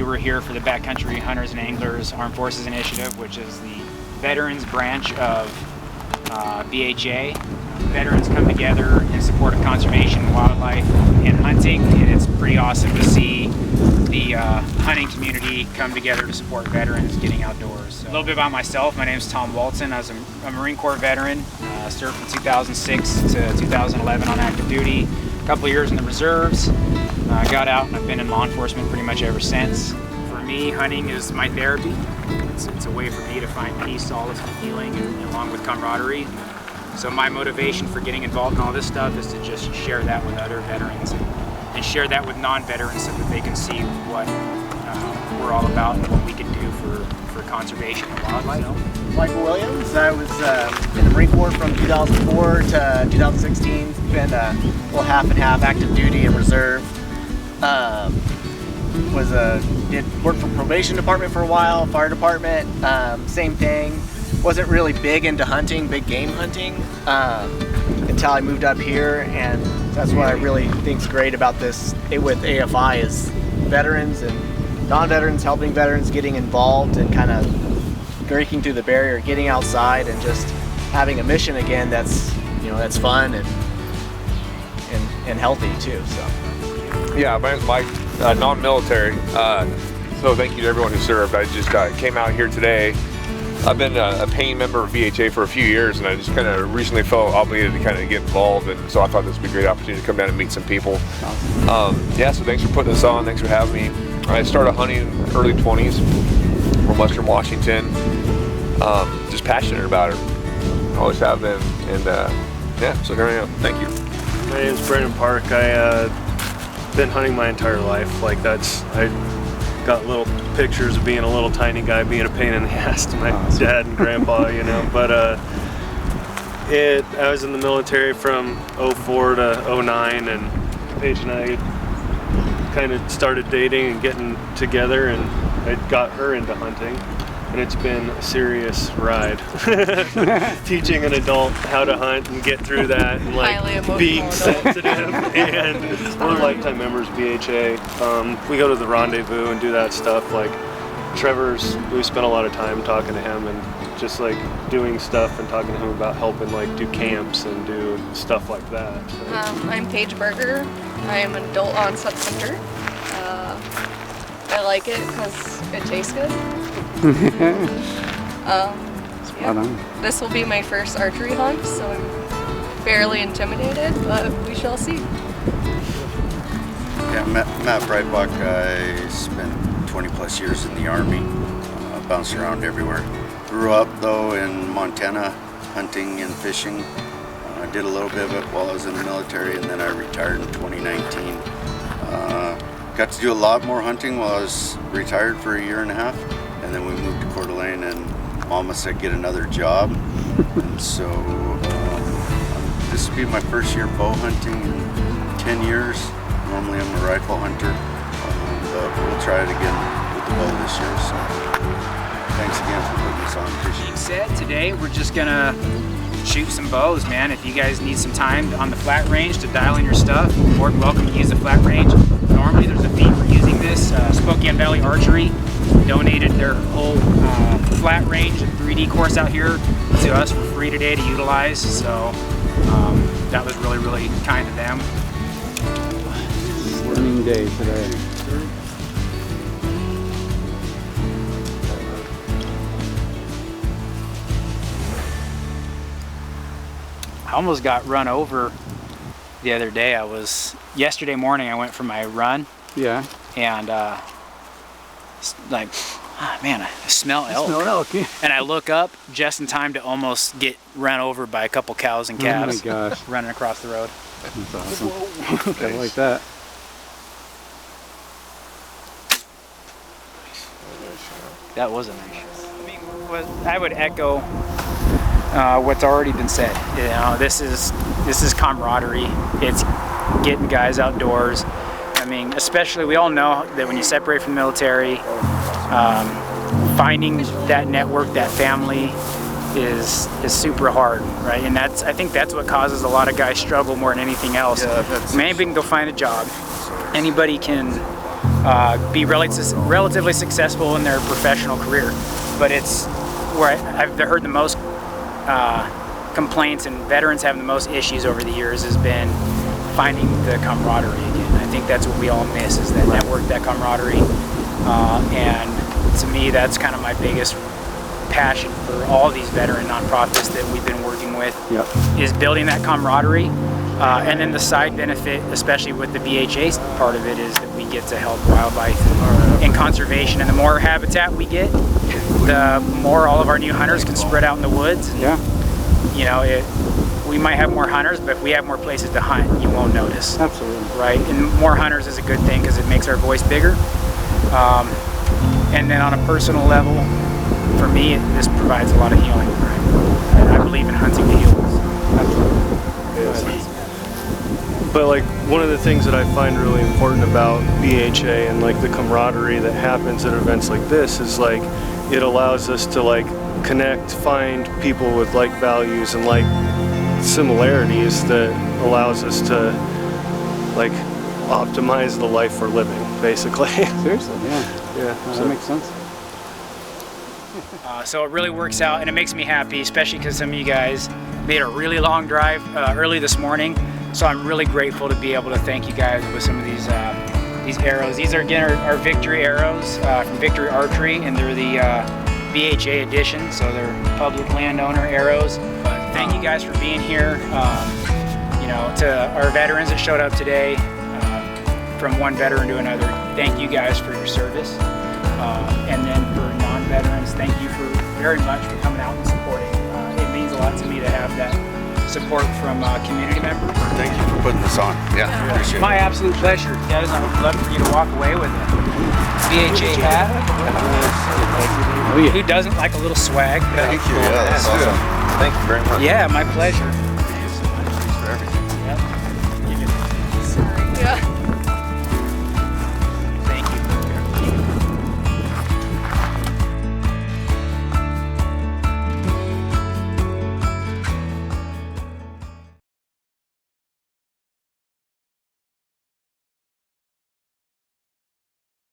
We were here for the Backcountry Hunters and Anglers Armed Forces Initiative, which is the veterans branch of BHA. Veterans come together in support of conservation, wildlife, and hunting, and it's pretty awesome to see the hunting community come together to support veterans getting outdoors. So, a little bit about myself. My name is Tom Walton. I was a Marine Corps veteran, served from 2006 to 2011 on active duty, a couple of years in the reserves. Got out and I've been in law enforcement pretty much ever since. For me, hunting is my therapy. It's a way for me to find peace, solace, and healing, and along with camaraderie. So my motivation for getting involved in all this stuff is to just share that with other veterans and share that with non-veterans so that they can see what we're all about and what we can do for conservation and wildlife. Michael Williams. I was in the Marine Corps from 2004 to 2016. Been a little half and half, active duty and reserve. Did work for probation department for a while, fire department, same thing. Wasn't really big into hunting, big game hunting, until I moved up here, and that's what I really think's great about this with AFI is veterans and non-veterans helping veterans getting involved and kind of breaking through the barrier, getting outside and just having a mission again that's fun and healthy too. So. Yeah, my non-military, so thank you to everyone who served. I just came out here today. I've been a paying member of BHA for a few years, and I just kind of recently felt obligated to kind of get involved, and so I thought this would be a great opportunity to come down and meet some people. Yeah, so thanks for putting this on. Thanks for having me. I started hunting in the early 20s from Western Washington. Just passionate about it. Always have been, and yeah, so here I am. Thank you. My name is Brandon Park. I've been hunting my entire life. I got little pictures of being a little tiny guy being a pain in the ass to my dad and grandpa, but I was in the military from 04 to 09, and Paige and I kind of started dating and getting together, and I got her into hunting, and it's been a serious ride. Teaching an adult how to hunt and get through that, and being sensitive, and we're lifetime members of BHA. We go to the rendezvous and do that stuff. We spent a lot of time talking to him and just doing stuff and talking to him about helping do camps and do stuff like that. So. I'm Paige Berger. I am an adult onset hunter. I like it because it tastes good. Yeah. This will be my first archery hunt, so I'm fairly intimidated, but we shall see. Yeah, Matt Breitbach. I spent 20 plus years in the Army, bounced around everywhere. Grew up though in Montana, hunting and fishing. I did a little bit of it while I was in the military, and then I retired in 2019. Got to do a lot more hunting while I was retired for a year and a half, and then we moved to Coeur d'Alene, and Mama said get another job, and so this will be my first year bow hunting in 10 years. Normally I'm a rifle hunter, but we'll try it again with the bow this year. So thanks again for putting this on. Appreciate it. Said today we're just gonna shoot some bows, man. If you guys need some time on the flat range to dial in your stuff, you're more than welcome to use the flat range. Normally there's a fee for using this. Spokane Valley Archery donated their whole flat range and 3D course out here to us for free today to utilize, so that was really, really kind of them. Learning day today. I almost got run over the other day. Yesterday morning I went for my run. Yeah. And man, I smell elk. Smell elk, yeah. And I look up just in time to almost get run over by a couple cows and calves. Oh my gosh. Running across the road. That's awesome. I like that. That was a nice shot. I would echo what's already been said. This is camaraderie. It's getting guys outdoors. I mean, especially we all know that when you separate from the military, finding that network, that family, is super hard, right? And I think that's what causes a lot of guys struggle more than anything else. Yeah, maybe we can go find a job. Anybody can be relatively successful in their professional career. But it's where I've heard the most complaints and veterans having the most issues over the years has been finding the camaraderie again. I think that's what we all miss, is that network, that camaraderie. And to me, that's kind of my biggest passion for all these veteran nonprofits that we've been working with, is building that camaraderie. And then the side benefit, especially with the BHA part of it, is that we get to help wildlife and conservation. And the more habitat we get, the more all of our new hunters can spread out in the woods. And, you know, we might have more hunters, but if we have more places to hunt, you won't notice. Absolutely. Right? And more hunters is a good thing because it makes our voice bigger. And then on a personal level, for me, this provides a lot of healing. Right? I believe in hunting to heal. But like one of the things that I find really important about BHA and like the camaraderie that happens at events like this is like it allows us to like connect, find people with like values and like similarities that allows us to like optimize the life we're living, basically. Seriously, yeah. So That makes sense. So it really works out, and it makes me happy, especially because some of you guys made a really long drive early this morning. So I'm really grateful to be able to thank you guys with some of these arrows. These are again our victory arrows from Victory Archery, and they're the BHA edition, so they're public landowner arrows. But thank you guys for being here. You know, to our veterans that showed up today, from one veteran to another, thank you guys for your service. And then for non-veterans, thank you very much for coming out and supporting. It means a lot to me to have that support from community members. Thank you for putting this on. Yeah, appreciate it. My absolute pleasure. Guys, I would love for you to walk away with it. BHA hat. Oh, yeah. Who doesn't like a little swag? Thank you. Yeah, that's awesome. Thank you very much. Yeah, my pleasure.